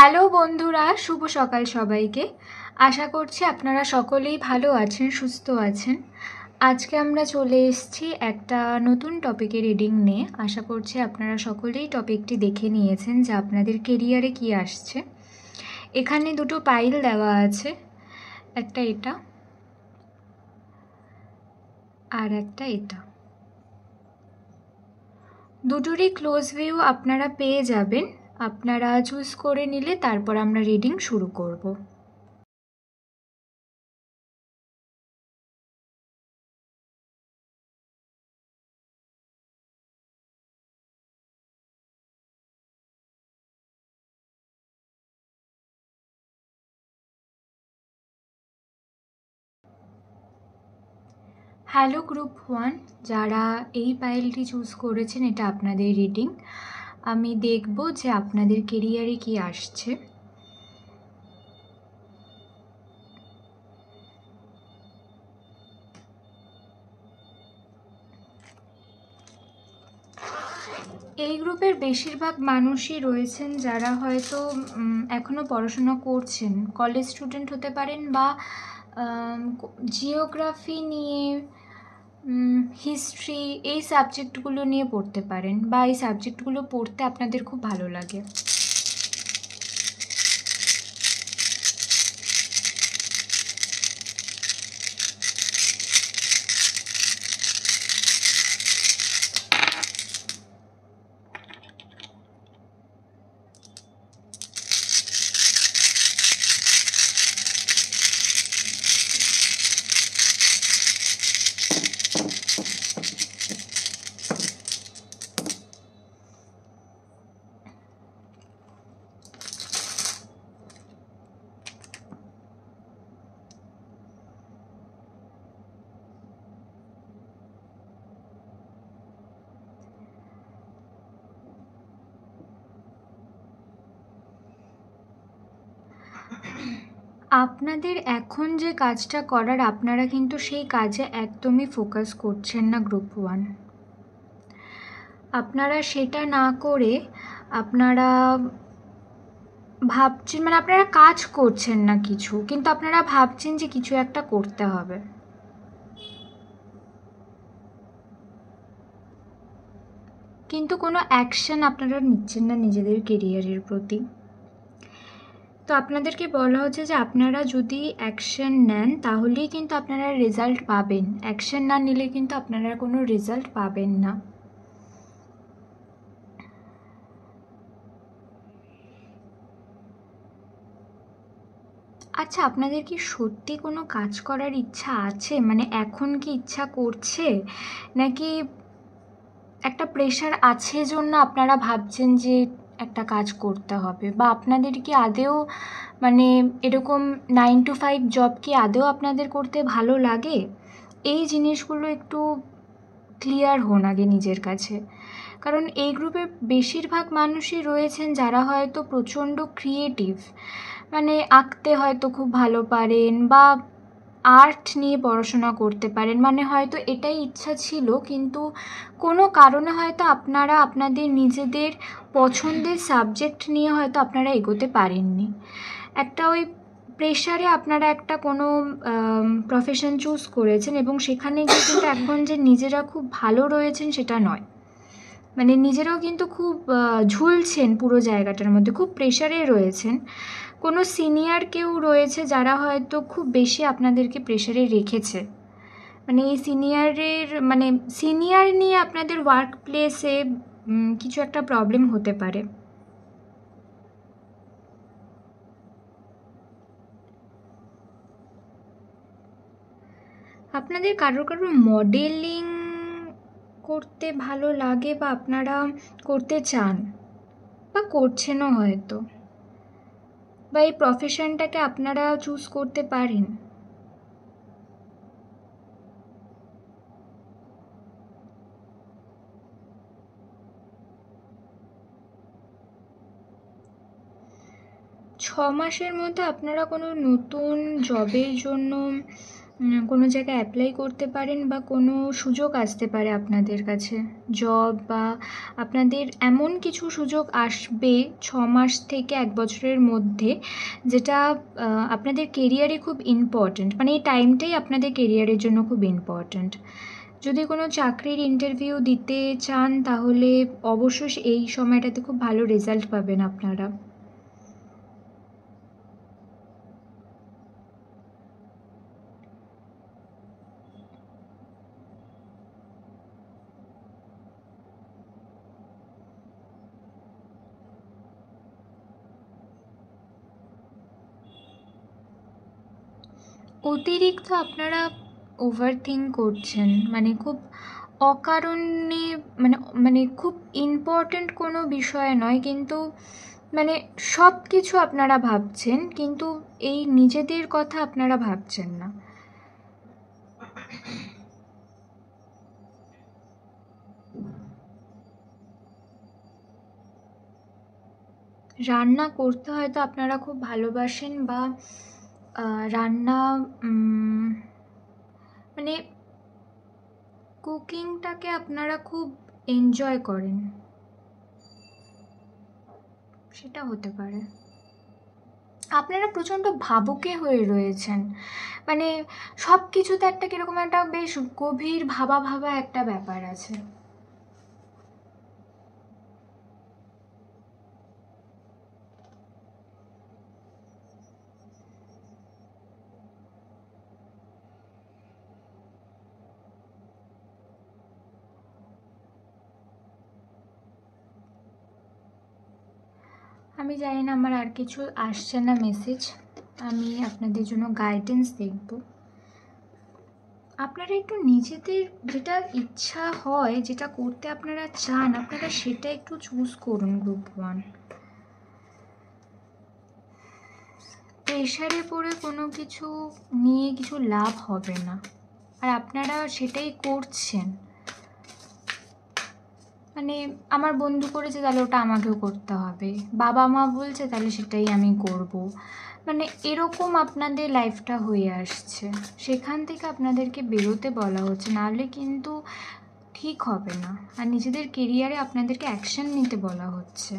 Hello বন্ধুরা, শুভ সকাল সবাইকে। আশা করছি আপনারা সকলেই ভালো আছেন, সুস্থ আছেন। আজকে আমরা চলে এসেছি একটা নতুন টপিকের রিডিং নিয়ে। আশা করছি আপনারা সকলেই টপিকটি দেখে নিয়েছেন যে আপনাদের কেরিয়ারে কি আসছে। এখানে দুটো পাইল দেওয়া আছে, একটা এটা আর একটা এটা। দুটোরই ক্লোজ ভিউ আপনারা পেয়ে যাবেন। আপনারা চুজ করে নিলে তারপর আমরা রিডিং শুরু করব। হ্যালো গ্রুপ 1, যারা এই পাইলটি চুজ করেছেন, এটা আপনাদের রিডিং। আমি দেখব যে আপনাদের কেরিয়ারে কি আসছে। এই গ্রুপের বেশিরভাগ মানুষই রয়েছেন যারা হয়তো এখনও পড়াশোনা করছেন, কলেজ স্টুডেন্ট হতে পারেন বা জিওগ্রাফি নিয়ে, হিস্ট্রি, এই সাবজেক্টগুলো নিয়ে পড়তে পারেন বা এই সাবজেক্টগুলো পড়তে আপনাদের খুব ভালো লাগে। আপনাদের এখন যে কাজটা করার, আপনারা কিন্তু সেই কাজে একদমই ফোকাস করছেন না গ্রুপ 1। আপনারা সেটা না করে আপনারা ভাবছেন, মানে আপনারা কাজ করছেন না কিছু, কিন্তু আপনারা ভাবছেন যে কিছু একটা করতে হবে। কিন্তু কোনো অ্যাকশন আপনারা নিচ্ছেন না নিজেদের কেরিয়ারের প্রতি। তো আপনাদেরকে বলা হচ্ছে যে আপনারা যদি অ্যাকশন নেন তাহলেই কিন্তু আপনারা রেজাল্ট পাবেন। অ্যাকশন না নিলে কিন্তু আপনারা কোনো রেজাল্ট পাবেন না। আচ্ছা, আপনাদের কি সত্যি কোনো কাজ করার ইচ্ছা আছে? মানে এখন কি ইচ্ছা করছে, নাকি একটা প্রেশার আছে জন্য আপনারা ভাবছেন যে একটা কাজ করতে হবে? বা আপনাদের কি আদেও মানে এরকম 9 to 5 জব কি আদেও আপনাদের করতে ভালো লাগে? এই জিনিসগুলো একটু ক্লিয়ার হন আগে নিজের কাছে। কারণ এই গ্রুপে বেশিরভাগ মানুষই রয়েছেন যারা হয়তো প্রচণ্ড ক্রিয়েটিভ, মানে আঁকতে হয়তো খুব ভালো পারেন বা আর্ট নিয়ে পড়াশোনা করতে পারেন, মানে হয়তো এটাই ইচ্ছা ছিল, কিন্তু কোনো কারণে হয়তো আপনারা আপনাদের নিজেদের পছন্দের সাবজেক্ট নিয়ে হয়তো আপনারা এগোতে পারেননি। একটা ওই প্রেশারে আপনারা একটা কোনো প্রফেশন চুজ করেছেন এবং সেখানে গিয়ে কিন্তু এখন যে নিজেরা খুব ভালো রয়েছেন সেটা নয়, মানে নিজেরাও কিন্তু খুব ঝুলছেন পুরো জায়গাটার মধ্যে, খুব প্রেশারে রয়েছেন। কোনো সিনিয়র কেউ রয়েছে যারা হয়তো খুব বেশি আপনাদেরকে প্রেশারে রেখেছে, মানে এই সিনিয়র নিয়ে আপনাদের ওয়ার্ক প্লেসে কিছু একটা প্রবলেম হতে পারে। আপনাদের কারোর মডেলিং করতে ভালো লাগে বা আপনারা করতে চান বা করছেনও হয়তো, বা এই প্রফেশনটাকে আপনারা চুজ করতে পারেন। ছ মাসের মধ্যে আপনারা কোনো নতুন জবের জন্য কোনো জায়গায় অ্যাপ্লাই করতে পারেন বা কোনো সুযোগ আসতে পারে আপনাদের কাছে, জব বা আপনাদের এমন কিছু সুযোগ আসবে 6 মাস থেকে 1 বছরের মধ্যে, যেটা আপনাদের কেরিয়ারে খুব ইম্পর্ট্যান্ট, মানে এই টাইমটাই আপনাদের কেরিয়ারের জন্য খুব ইম্পর্ট্যান্ট। যদি কোনো চাকরির ইন্টারভিউ দিতে চান তাহলে অবশ্যই এই সময়টাতে খুব ভালো রেজাল্ট পাবেন আপনারা। অতিরিক্ত আপনারা ওভারথিঙ্ক করছেন, মানে খুব অকারণে, মানে মানে খুব ইম্পর্ট্যান্ট কোনো বিষয় নয়, কিন্তু মানে সব কিছু আপনারা ভাবছেন, কিন্তু এই নিজেদের কথা আপনারা ভাবছেন না। রান্না করতে হয়তো আপনারা খুব ভালোবাসেন, বা রান্না মানে কুকিংটাকে আপনারা খুব এনজয় করেন, সেটা হতে পারে। আপনারা প্রচণ্ড ভাবুকে হয়ে রয়েছেন, মানে সব কিছুতে একটা কীরকম একটা বেশ গভীর ভাবা ভাবা একটা ব্যাপার আছে। আমি জানি না, আমার আর কিছু আসছে না মেসেজ, আমি আপনাদের জন্য গাইডেন্স দেখব। আপনারা একটু নিজেদের যেটা ইচ্ছা হয়, যেটা করতে আপনারা চান, আপনারা সেটা একটু চুজ করুন গ্রুপ 1। প্রেশারে পড়ে কোনো কিছু নিয়ে কিছু লাভ হবে না, আর আপনারা সেটাই করছেন। মানে আমার বন্ধু করেছে তাহলে ওটা আমাকেও করতে হবে, বাবা মা বলছে তাহলে সেটাই আমি করব, মানে এরকম আপনাদের লাইফটা হয়ে আসছে। সেখান থেকে আপনাদেরকে বেরোতে বলা হচ্ছে, নাহলে কিন্তু ঠিক হবে না। আর নিজেদের কেরিয়ারে আপনাদেরকে অ্যাকশন নিতে বলা হচ্ছে।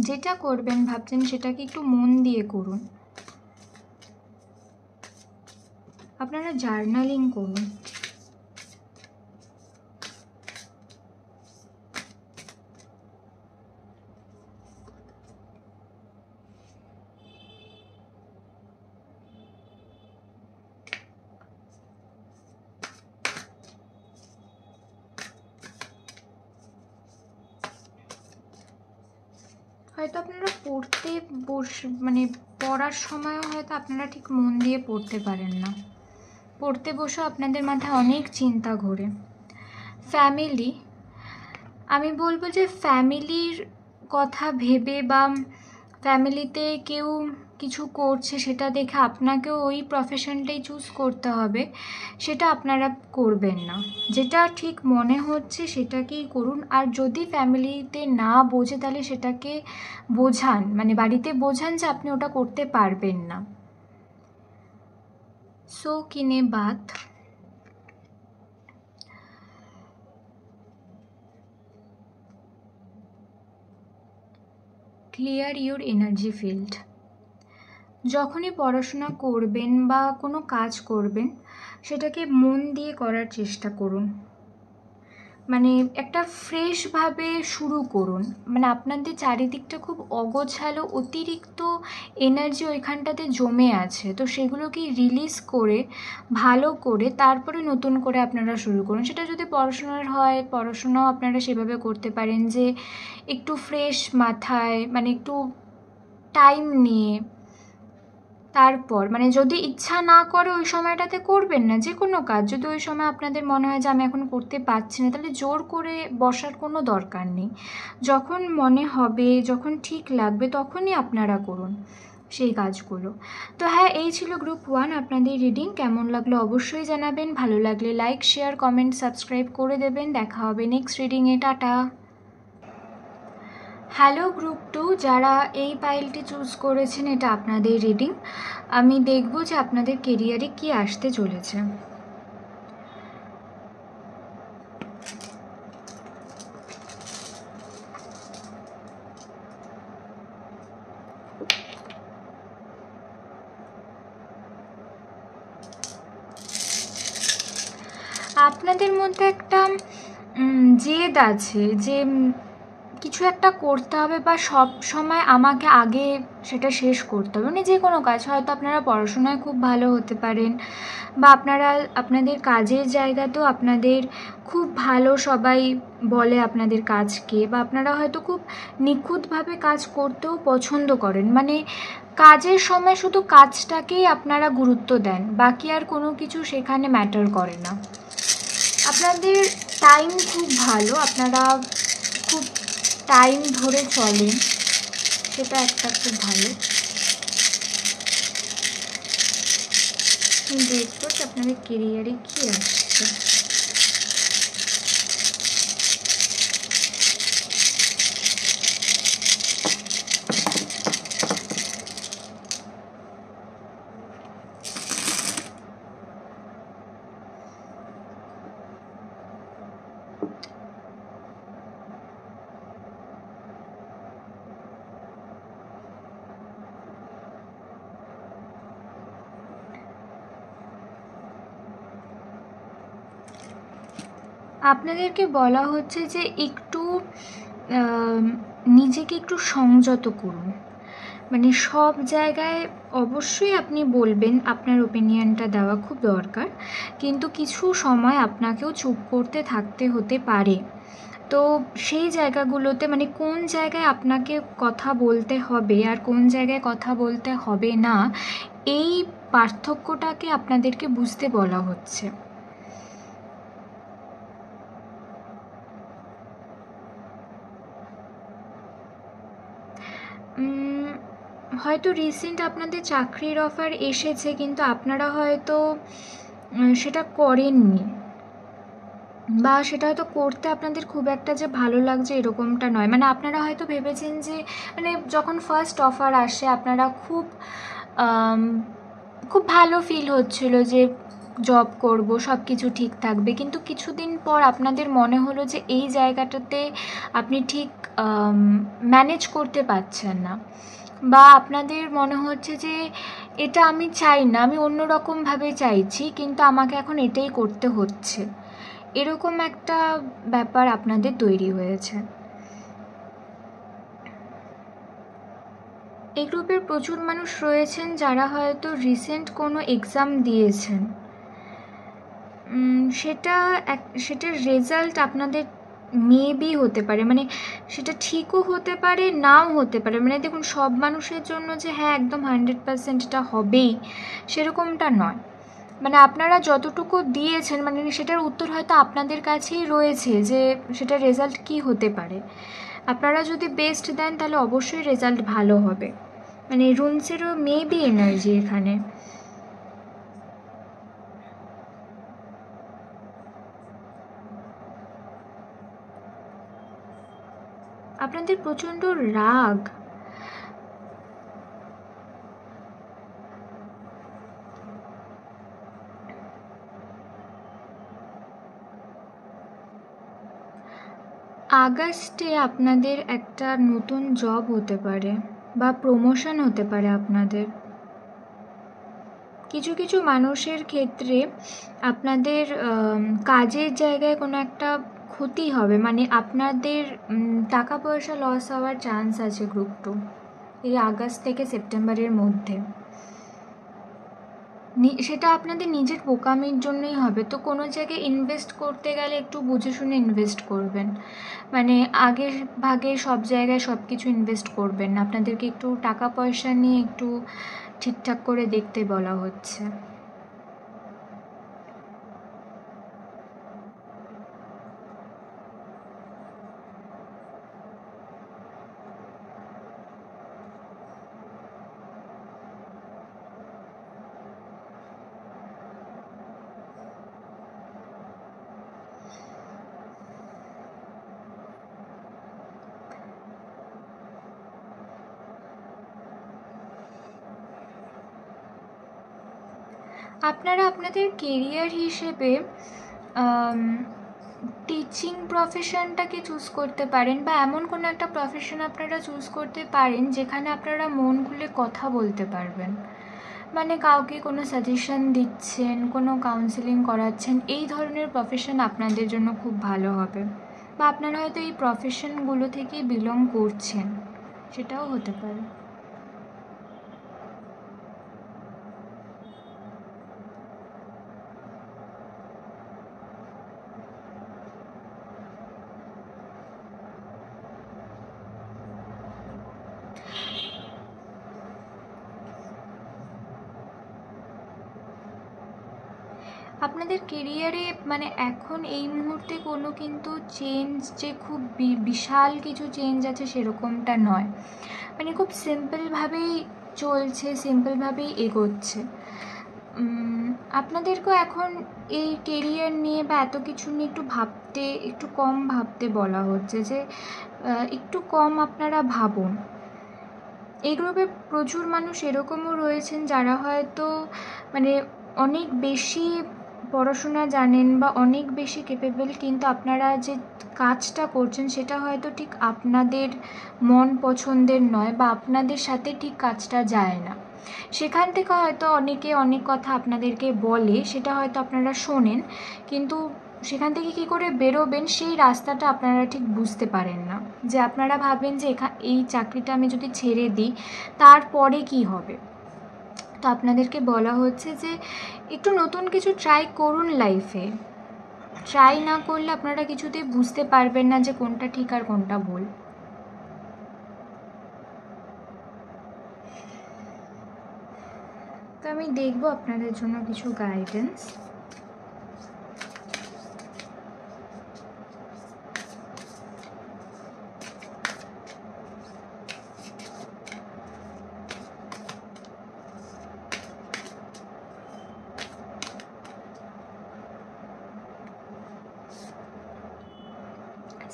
যেটা করবেন ভাবছেন সেটাকে একটু মন দিয়ে করুন। আপনারা জার্নালিং করুন। হয়তো আপনারা পড়তে মানে পড়ার সময়ও হয়তো আপনারা ঠিক মন দিয়ে পড়তে পারেন না, পড়তে বসে আপনাদের মাথায় অনেক চিন্তা ঘোরে। ফ্যামিলি, আমি বলবো যে ফ্যামিলির কথা ভেবে বা ফ্যামিলিতে কেউ কিছু করছে সেটা দেখে আপনাকেও ওই প্রফেশনটাই চুজ করতে হবে, সেটা আপনারা করবেন না। যেটা ঠিক মনে হচ্ছে সেটাকেই করুন। আর যদি ফ্যামিলিতে না বোঝে তাহলে সেটাকে বোঝান, মানে বাড়িতে বোঝান যে আপনি ওটা করতে পারবেন না। সো কিনে Baat, clear your energy field. যখনই পড়াশোনা করবেন বা কোনো কাজ করবেন সেটাকে মন দিয়ে করার চেষ্টা করুন, মানে একটা ফ্রেশভাবে শুরু করুন। মানে আপনাদের চারিদিকটা খুব অগোছালো, অতিরিক্ত এনার্জি ওইখানটাতে জমে আছে, তো সেগুলোকে রিলিজ করে ভালো করে তারপরে নতুন করে আপনারা শুরু করুন। সেটা যদি পড়াশোনার হয়, পড়াশোনাও আপনারা সেভাবে করতে পারেন যে একটু ফ্রেশ মাথায়, মানে একটু টাইম নিয়ে, তারপর মানে যদি ইচ্ছা না করে ওই সময়টাতে করবেন না। যে কোনো কাজ যদি ওই সময় আপনাদের মনে হয় যে আমি এখন করতে পারছি না, তাহলে জোর করে বসার কোনো দরকার নেই। যখন মনে হবে, যখন ঠিক লাগবে তখনই আপনারা করুন সেই কাজগুলো। তো হ্যাঁ, এই ছিল গ্রুপ 1 আপনাদের রিডিং। কেমন লাগলো অবশ্যই জানাবেন, ভালো লাগলে লাইক, শেয়ার, কমেন্ট, সাবস্ক্রাইব করে দেবেন। দেখা হবে নেক্সট রিডিংয়ে। টাটা। হ্যালো গ্রুপ 2, যারা এই পাইলটি চুজ করেছেন, এটা আপনাদের রিডিং। আমি দেখব যে আপনাদের কেরিয়ারে কি আসতে চলেছে। আপনাদের মধ্যে একটা জেদ আছে যে কিছু একটা করতে হবে, বা সব সময় আমাকে আগে সেটা শেষ করতে হবে। মানে যে কোনো কাজ, হয়তো আপনারা পড়াশোনায় খুব ভালো হতে পারেন, বা আপনারা আপনাদের কাজের জায়গাতেও আপনাদের খুব ভালো সবাই বলে আপনাদের কাজকে, বা আপনারা হয়তো খুব নিখুঁতভাবে কাজ করতেও পছন্দ করেন। মানে কাজের সময় শুধু কাজটাকেই আপনারা গুরুত্ব দেন, বাকি আর কোনো কিছু সেখানে ম্যাটার করে না। আপনাদের টাইম খুব ভালো, আপনারা খুব টাইম ধরে চলেন, সেটা একটা খুব ভালো। দেখবো যে আপনাদের কেরিয়ারে কী আসছে। আপনাদেরকে বলা হচ্ছে যে একটু নিজেকে একটু সংযত করুন। মানে সব জায়গায় অবশ্যই আপনি বলবেন, আপনার ওপিনিয়নটা দেওয়া খুব দরকার, কিন্তু কিছু সময় আপনাকেও চুপ করতে থাকতে হতে পারে। তো সেই জায়গাগুলোতে মানে কোন জায়গায় আপনাকে কথা বলতে হবে আর কোন জায়গায় কথা বলতে হবে না, এই পার্থক্যটাকে আপনাদেরকে বুঝতে বলা হচ্ছে। হয়তো রিসেন্ট আপনাদের চাকরির অফার এসেছে, কিন্তু আপনারা হয়তো সেটা করেননি, বা সেটা হয়তো করতে আপনাদের খুব একটা যে ভালো লাগছে এরকমটা নয়। মানে আপনারা হয়তো ভেবেছেন যে মানে যখন ফার্স্ট অফার আসে আপনারা খুব খুব ভালো ফিল হচ্ছিল যে জব করব, সব কিছু ঠিক থাকবে, কিন্তু কিছুদিন পর আপনাদের মনে হলো যে এই জায়গাটাতে আপনি ঠিক ম্যানেজ করতে পারছেন না, বা আপনাদের মনে হচ্ছে যে এটা আমি চাই না, আমি অন্যরকমভাবে চাইছি, কিন্তু আমাকে এখন এটাই করতে হচ্ছে। এরকম একটা ব্যাপার আপনাদের তৈরি হয়েছে। এই গ্রুপের প্রচুর মানুষ রয়েছেন যারা হয়তো রিসেন্ট কোনো এক্সাম দিয়েছেন, সেটার রেজাল্ট আপনাদের মেবি হতে পারে, মানে সেটা ঠিকও হতে পারে নাও হতে পারে। মানে দেখুন, সব মানুষের জন্য যে হ্যাঁ একদম 100% এটা হবেই সেরকমটা নয়। মানে আপনারা যতটুকু দিয়েছেন মানে সেটার উত্তর হয়তো আপনাদের কাছেই রয়েছে যে সেটার রেজাল্ট কী হতে পারে। আপনারা যদি বেস্ট দেন তাহলে অবশ্যই রেজাল্ট ভালো হবে। মানে রুনসেরও মেবি এনার্জি এখানে। আপনাদের প্রচণ্ড রাগ, আগস্টে আপনাদের একটা নতুন জব হতে পারে বা প্রমোশন হতে পারে আপনাদের। কিছু কিছু মানুষের ক্ষেত্রে আপনাদের কাজের জায়গায় কোনো একটা ক্ষতি হবে, মানে আপনাদের টাকা পয়সা লস হওয়ার চান্স আছে গ্রুপ 2 এই আগস্ট থেকে সেপ্টেম্বরের মধ্যে। সেটা আপনাদের নিজের বোকামির জন্যই হবে। তো কোনো জায়গায় ইনভেস্ট করতে গেলে একটু বুঝে শুনে ইনভেস্ট করবেন, মানে আগে ভাগে সব জায়গায় সব কিছু ইনভেস্ট করবেন না। আপনাদেরকে একটু টাকা পয়সা নিয়ে একটু ঠিকঠাক করে দেখতে বলা হচ্ছে। আপনারা আপনাদের কেরিয়ার হিসেবে টিচিং প্রফেশনটাকে চুজ করতে পারেন, বা এমন কোনো একটা প্রফেশন আপনারা চুজ করতে পারেন যেখানে আপনারা মন খুলে কথা বলতে পারবেন। মানে কাউকে কোনো সাজেশন দিচ্ছেন, কোনো কাউন্সেলিং করাচ্ছেন, এই ধরনের প্রফেশন আপনাদের জন্য খুব ভালো হবে। বা আপনারা হয়তো এই প্রফেশনগুলো থেকেই বিলং করছেন, সেটাও হতে পারে। আপনাদের কেরিয়ারে মানে এখন এই মুহূর্তে কোনো কিন্তু চেঞ্জ যে খুব বিশাল কিছু চেঞ্জ আছে সেরকমটা নয়, মানে খুব সিম্পলভাবেই চলছে, সিম্পলভাবেই এগোচ্ছে। আপনাদেরকেও এখন এই কেরিয়ার নিয়ে বা এত কিছু নিয়ে একটু কম ভাবতে বলা হচ্ছে, যে একটু কম আপনারা ভাবুন। এই গ্রুপে প্রচুর মানুষ এরকমও রয়েছেন যারা হয়তো মানে অনেক বেশি পড়াশোনা জানেন বা অনেক বেশি ক্যাপেবল, কিন্তু আপনারা যে কাজটা করছেন সেটা হয়তো ঠিক আপনাদের মন পছন্দের নয় বা আপনাদের সাথে ঠিক কাজটা যায় না। সেখান থেকে হয়তো অনেকে অনেক কথা আপনাদেরকে বলে, সেটা হয়তো আপনারা শোনেন, কিন্তু সেখান থেকে কী করে বেরোবেন সেই রাস্তাটা আপনারা ঠিক বুঝতে পারেন না। যে আপনারা ভাবেন যে এই চাকরিটা আমি যদি ছেড়ে দিই তারপরে কি হবে। তো আপনাদেরকে বলা হচ্ছে যে একটু নতুন কিছু ট্রাই করুন লাইফে। ট্রাই না করলে আপনারা কিছুতেই বুঝতে পারবেন না যে কোনটা ঠিক আর কোনটা ভুল। তো আমি দেখব আপনাদের জন্য কিছু guidance.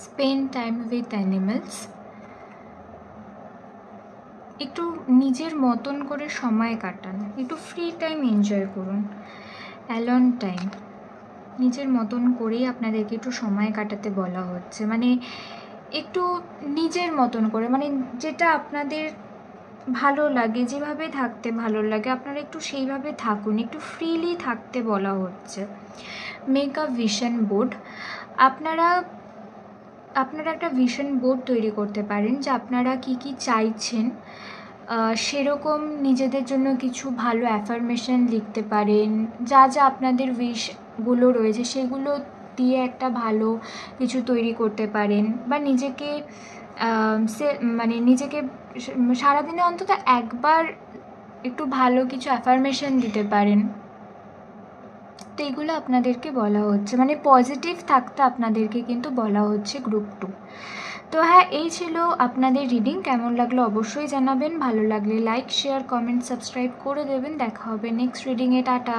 Spend time with animals. একটু নিজের মতন করে সময় কাটান, একটু ফ্রি টাইম এনজয় করুন। অ্যালন টাইম, নিজের মতন করেই আপনাদেরকে একটু সময় কাটাতে বলা হচ্ছে, মানে একটু নিজের মতন করে, মানে যেটা আপনাদের ভালো লাগে, যেভাবে থাকতে ভালো লাগে আপনারা একটু সেইভাবে থাকুন, একটু ফ্রিলি থাকতে বলা হচ্ছে। Make a vision board. আপনারা একটা ভিশন বোর্ড তৈরি করতে পারেন যে আপনারা কি কি চাইছেন, সেরকম নিজেদের জন্য কিছু ভালো অ্যাফার্মেশন লিখতে পারেন। যা যা আপনাদের উইশগুলো রয়েছে সেগুলো দিয়ে একটা ভালো কিছু তৈরি করতে পারেন, বা নিজেকে নিজেকে সারাদিনে অন্তত একবার একটু ভালো কিছু অ্যাফার্মেশন দিতে পারেন। তো এগুলো আপনাদেরকে বলা হচ্ছে, মানে পজিটিভ থাকতে আপনাদেরকে কিন্তু বলা হচ্ছে গ্রুপ 2। তো হ্যাঁ, এই ছিল আপনাদের রিডিং। কেমন লাগলো অবশ্যই জানাবেন, ভালো লাগলে লাইক, শেয়ার, কমেন্ট, সাবস্ক্রাইব করে দেবেন। দেখা হবে নেক্সট রিডিংয়ে। টাটা।